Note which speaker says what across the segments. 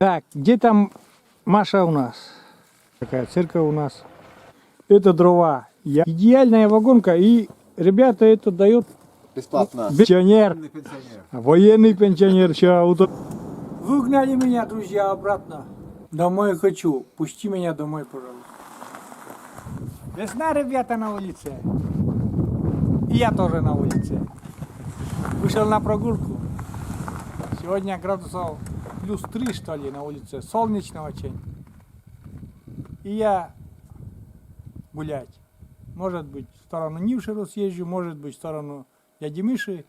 Speaker 1: Так, где там Маша у нас? Такая церковь у нас. Это дрова. Идеальная вагонка. И ребята это дают
Speaker 2: Бесплатно.
Speaker 1: пенсионер.
Speaker 2: Пенсионер.
Speaker 1: Военный пенсионер. Выгнали меня, друзья, обратно. Домой хочу. Пусти меня домой, пожалуйста. Весна, ребята, на улице. И я тоже на улице. Вышел на прогулку. Сегодня градусов +3, что ли, на улице. Солнечно очень. И я гулять. Может быть, в сторону Нившеру съезжу, может быть, в сторону дяди Миши.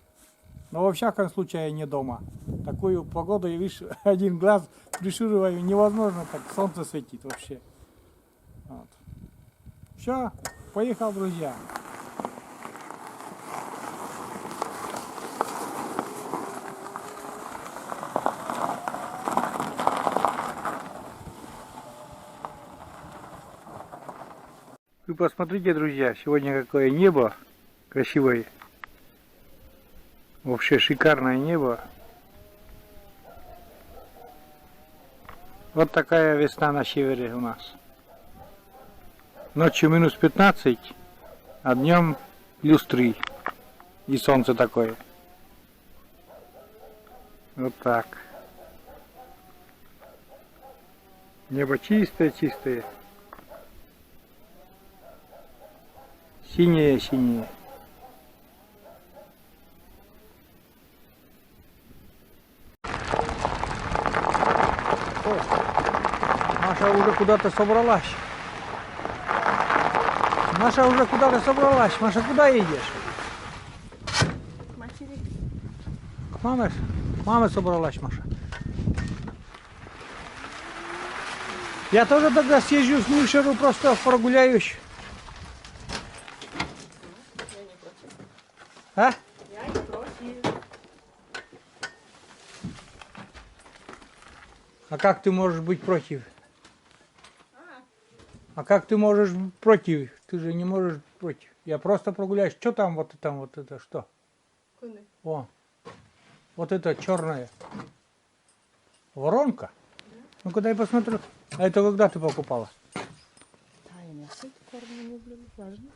Speaker 1: Но во всяком случае не дома. Такую погоду, и видишь, один глаз пришуриваю, невозможно, так солнце светит вообще. Вот. Все, поехал, друзья. Вы посмотрите, друзья, сегодня какое небо красивое. Вообще шикарное небо. Вот такая весна на севере у нас. Ночью -15, а днем +3. И солнце такое. Вот так. Небо чистое, чистое. Синее, синее. Маша уже куда-то собралась. Маша уже куда-то собралась. Маша, куда едешь?
Speaker 3: К матери.
Speaker 1: К маме? К маме собралась, Маша. Я тоже тогда съезжу с Мишеру, просто прогуляюсь.
Speaker 3: Я не против.
Speaker 1: А?
Speaker 3: Я не против.
Speaker 1: А как ты можешь быть против? А как ты можешь быть против? Ты же не можешь быть против. Я просто прогуляюсь. Что там вот это что?
Speaker 3: Куны.
Speaker 1: О, вот это черная воронка. Ну-ка дай посмотрю. А это когда ты покупала?
Speaker 3: Да, я не все эти корни не люблю. Важно.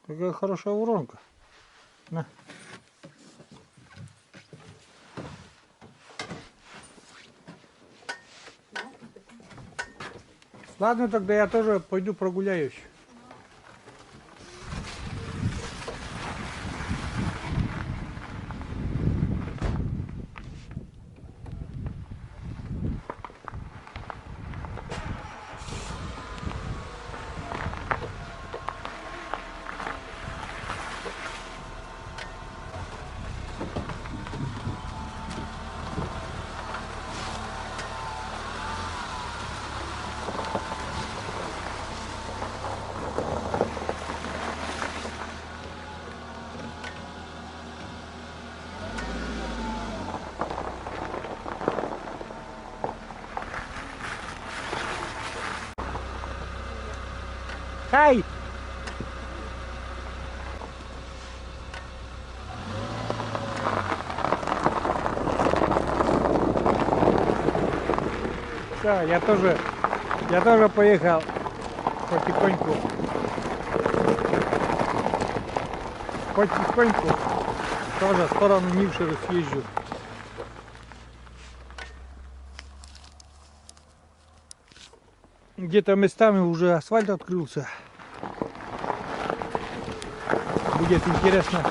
Speaker 1: Какая хорошая воронка. На. Ладно, тогда я тоже пойду прогуляюсь. Хай! Все, я тоже поехал потихоньку. Потихоньку тоже в сторону Нившеру съезжу. Где-то местами уже асфальт открылся. Будет интересно.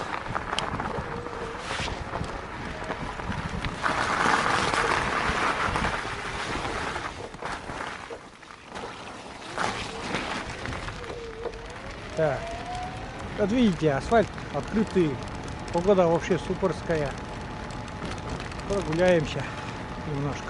Speaker 1: Так. Вот видите, асфальт открытый. Погода вообще суперская. Прогуляемся немножко.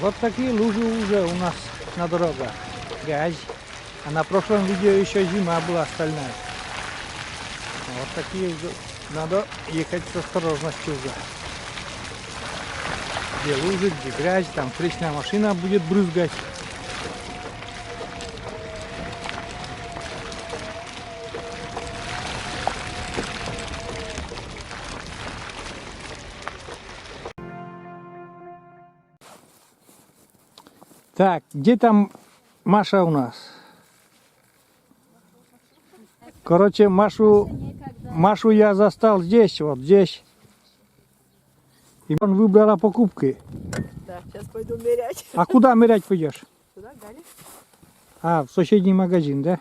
Speaker 1: Вот такие лужи уже у нас на дорогах. Грязь. А на прошлом видео еще зима была стальная. Вот такие надо ехать с осторожностью. Где лужи, где грязь, там встречная машина будет брызгать. Так, где там Маша у нас? Короче, Машу я застал здесь, вот здесь. И он выбрала покупки.
Speaker 3: Да, сейчас пойду мерять.
Speaker 1: А куда мерять пойдешь?
Speaker 3: Туда, Галя?
Speaker 1: А, в соседний магазин, да?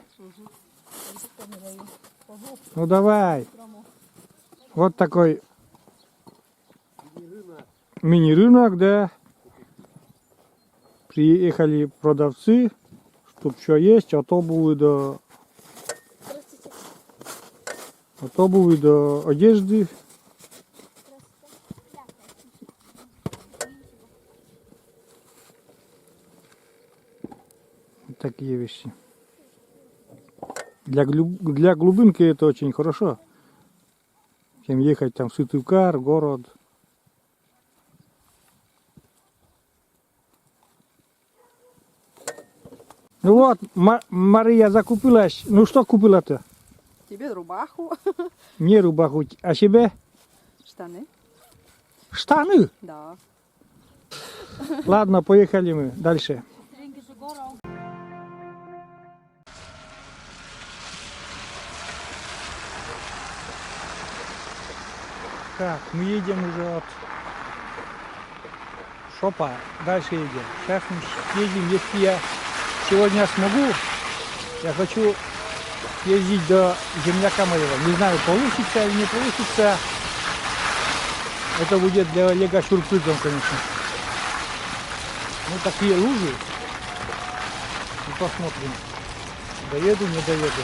Speaker 1: Ну давай. Вот такой мини-рынок, да. Приехали продавцы, чтоб все есть, от обуви до одежды. Вот такие вещи. Для глубинки это очень хорошо. Чем ехать там в Сыктывкар, город. Ну вот, Мария закупилась. Ну что купила-то?
Speaker 3: Тебе рубаху,
Speaker 1: Не рубаху, а себе
Speaker 3: штаны.
Speaker 1: штаны.
Speaker 3: Да.
Speaker 1: Ладно, поехали мы дальше. Так, мы едем уже от шопа, дальше едем. Сейчас мы едем, если я сегодня смогу, я хочу ездить до земляка моего. Не знаю, получится или не получится. Это будет для Олега сюрпризом, конечно. Ну, такие лужи. Ну, посмотрим. Доеду, не доеду.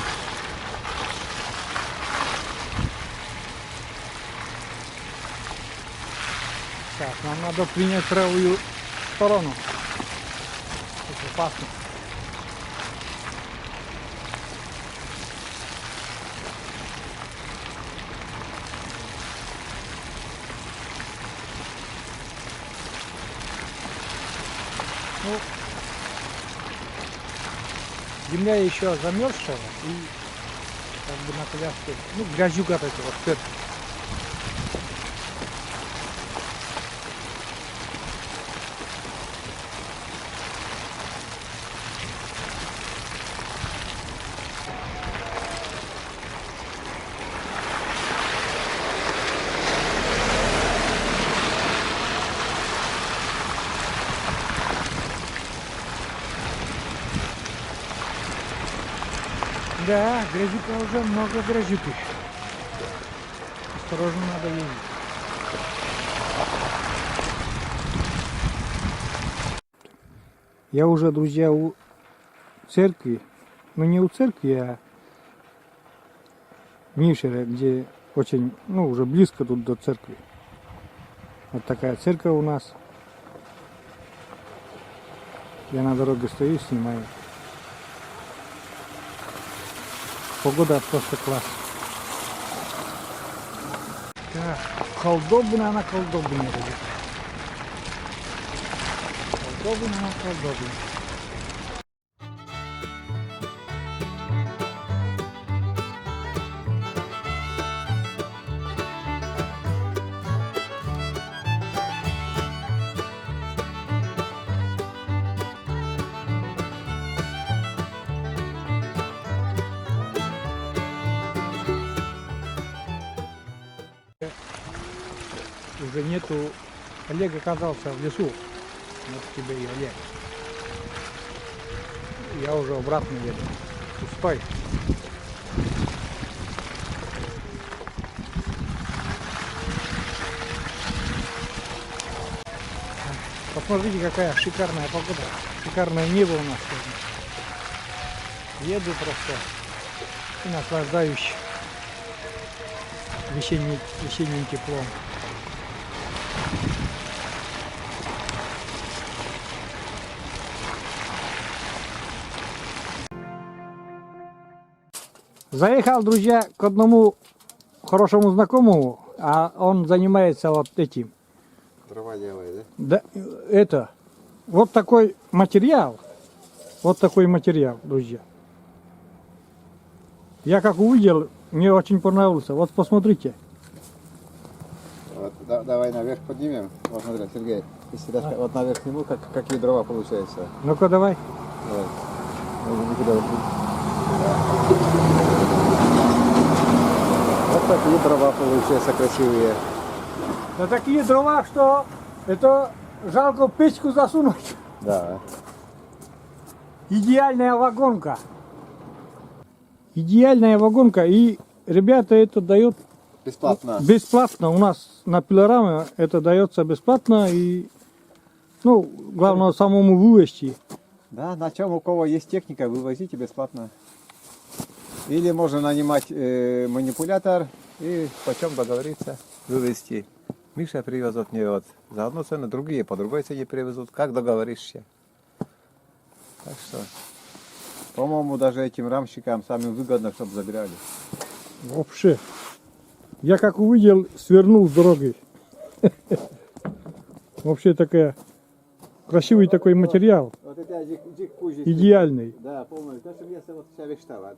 Speaker 1: Так, нам надо принять правую сторону. Это опасно. Ну, земля еще замерзшая и как бы на коляске, ну, грязюка вот эта вот вперед. Да, грязюка уже много грязюки. Осторожно надо ездить. Я уже, друзья, у церкви, ну не у церкви, а в Нишере, где очень, ну уже близко тут до церкви. Вот такая церковь у нас. Я на дороге стою, снимаю. Погода просто класс. Так, колдобина на колдобине, ребята. Колдобина на колдобине. Уже нету. Олег оказался в лесу. Вот тебе и Олег. Я уже обратно еду. Пустой. Посмотрите, какая шикарная погода. Шикарное небо у нас сегодня. Еду просто и наслаждаюсь весенним теплом. Заехал, друзья, к одному хорошему знакомому, а он занимается вот этим.
Speaker 2: Дрова делает, да?
Speaker 1: Да, это, вот такой материал, друзья. Я как увидел, мне очень понравился. Вот посмотрите.
Speaker 2: Вот, давай наверх поднимем. Вот смотри, Сергей, если даже вот наверх сниму, какие дрова получаются.
Speaker 1: Ну-ка давай.
Speaker 2: Давай. Вот такие дрова получаются красивые.
Speaker 1: Да такие дрова, что это жалко в печку засунуть.
Speaker 2: Да.
Speaker 1: Идеальная вагонка. Идеальная вагонка. И ребята это дают
Speaker 2: Бесплатно.
Speaker 1: бесплатно. У нас на пилораме это дается бесплатно. И, ну, главное самому вывести.
Speaker 2: Да, на чем у кого есть техника, вывозите бесплатно. Или можно нанимать манипулятор и почем договориться вывезти. Миша привезет мне вот за одну цену, другие по другой цене привезут. Как договоришься? Так что, по-моему, даже этим рамщикам самым выгодно, чтобы забирали.
Speaker 1: Вообще. Я как увидел, свернул с дороги. Вообще такая красивый такой материал.
Speaker 2: Вот это дик-пузик.
Speaker 1: Идеальный.
Speaker 2: Да, помню. То, что мне вот вся мечтала.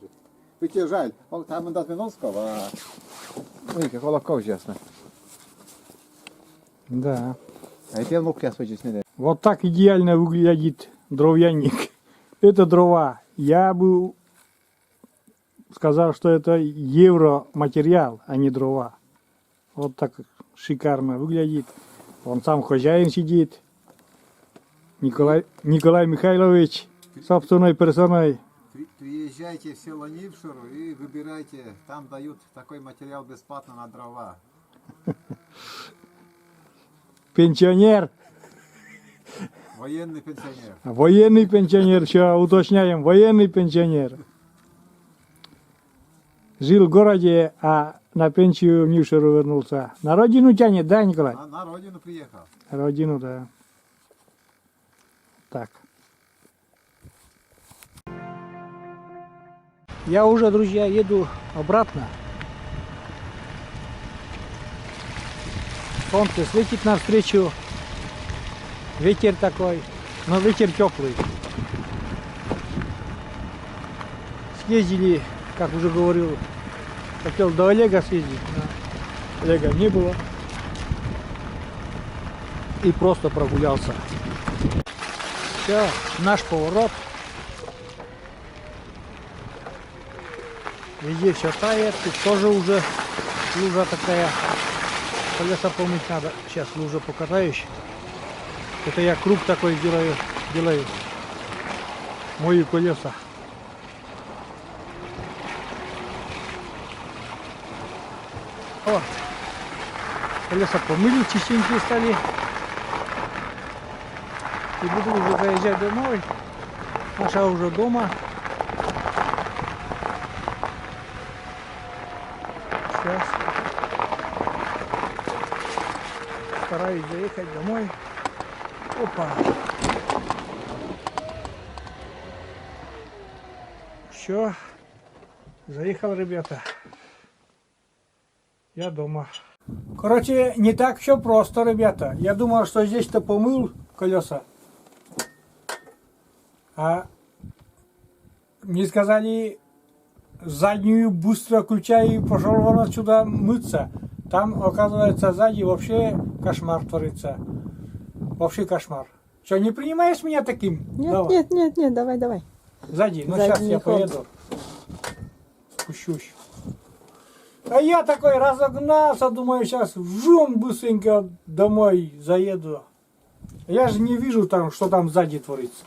Speaker 2: Ведь жаль, он там он Миновского, а... Ой, как волоков ясно.
Speaker 1: Да.
Speaker 2: А это внук я свой не.
Speaker 1: Вот так идеально выглядит дровяник. Это дрова. Я бы сказал, что это евроматериал, а не дрова. Вот так шикарно выглядит. Он сам хозяин сидит. Николай Михайлович собственной персоной.
Speaker 2: Приезжайте в село Нившеру и выбирайте. Там дают такой материал бесплатно на дрова.
Speaker 1: Пенсионер.
Speaker 2: Военный пенсионер.
Speaker 1: Военный пенсионер. Сейчас уточняем. Военный пенсионер. Жил в городе, а на пенсию в Нившеру вернулся. На родину тянет, да, Николай?
Speaker 2: На родину приехал.
Speaker 1: Родину, да. Так. Я уже, друзья, еду обратно. Солнце светит навстречу. Ветер такой, но ветер теплый. Съездили, как уже говорил, хотел до Олега съездить, но Олега не было. И просто прогулялся. Все, наш поворот. Везде все тает, тут тоже уже лужа такая. Колеса помыть надо. Сейчас лужа покатаюсь. Это я круг такой делаю. Мою колеса. О, колеса помыли, чистенькие стали. И буду уже заезжать домой. Маша уже дома. Сейчас. Стараюсь заехать домой. Опа. Все. Заехал, ребята. Я дома. Короче, не так все просто, ребята. Я думал, что здесь-то помыл колеса. А мне сказали, заднюю быстро включай и пошел вон отсюда мыться. Там, оказывается, сзади вообще кошмар творится. Вообще кошмар. Что, не принимаешь меня таким?
Speaker 3: Нет,
Speaker 1: Давай.
Speaker 3: нет, давай.
Speaker 1: Сзади. Ну,
Speaker 3: Сзади
Speaker 1: сейчас
Speaker 3: не
Speaker 1: я поеду. Спущусь. А я такой разогнался, думаю, сейчас жум быстренько домой заеду. Я же не вижу там, что там сзади творится.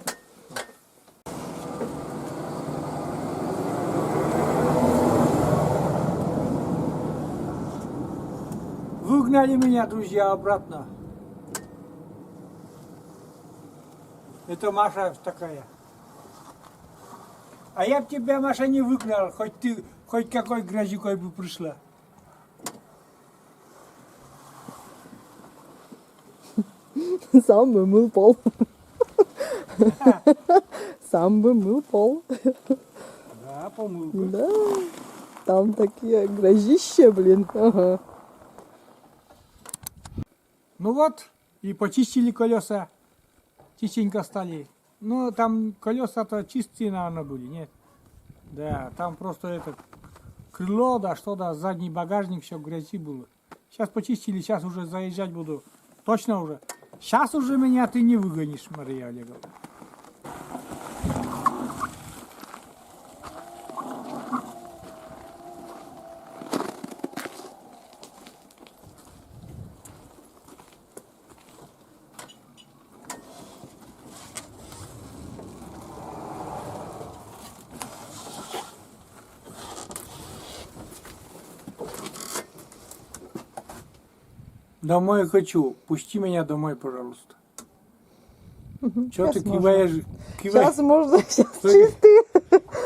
Speaker 1: Выгнали меня, друзья, обратно. Это Маша такая. А я б тебя, Маша, не выгнал, хоть ты, хоть какой грязюкой бы пришла.
Speaker 3: Сам бы мыл пол. Сам бы мыл пол.
Speaker 1: Да, помыл бы.
Speaker 3: Да. Там такие грозища, блин. Ага.
Speaker 1: Ну вот, и почистили колеса. Чистенько стали. Ну, там колеса-то чистые, наверное, были, нет? Да, там просто это крыло, да, что да, задний багажник, все в грязи было. Сейчас почистили, сейчас уже заезжать буду. Точно уже. Сейчас уже меня ты не выгонишь, Мария Олеговна. Домой хочу. Пусти меня домой, пожалуйста. Чего ты
Speaker 3: Сейчас можно.
Speaker 1: киваешь?
Speaker 3: Сейчас можно, сейчас
Speaker 1: Слушай,
Speaker 3: чистые.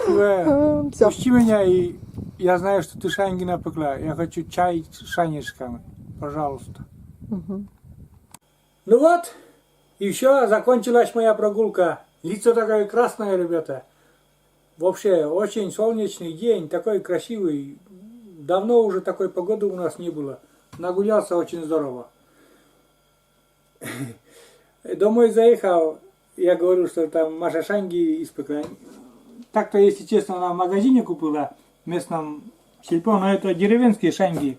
Speaker 1: киваешь.
Speaker 3: Все.
Speaker 1: Пусти меня, и я знаю, что ты шанги напекла. Я хочу чай с шанишками. Пожалуйста. Ну вот, и все, закончилась моя прогулка. Лицо такое красное, ребята. Вообще, очень солнечный день, такой красивый. Давно уже такой погоды у нас не было. Нагулялся очень здорово. Домой заехал, я говорю, что там Маша шанги испекла. Так-то, если честно, она в магазине купила, в местном сельпо, но это деревенские шанги.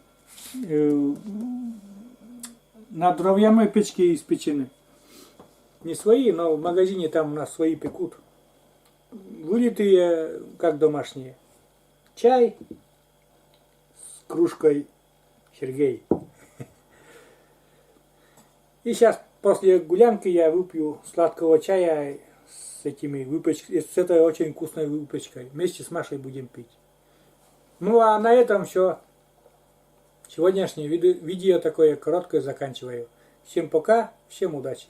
Speaker 1: На дровяной печке испечены. Не свои, но в магазине там у нас свои пекут. Вылитые, как домашние. Чай с кружкой Сергей. И сейчас после гулянки я выпью сладкого чая с этими выпечками, с этой очень вкусной выпечкой. Вместе с Машей будем пить. Ну а на этом все. Сегодняшнее видео такое короткое заканчиваю. Всем пока, всем удачи.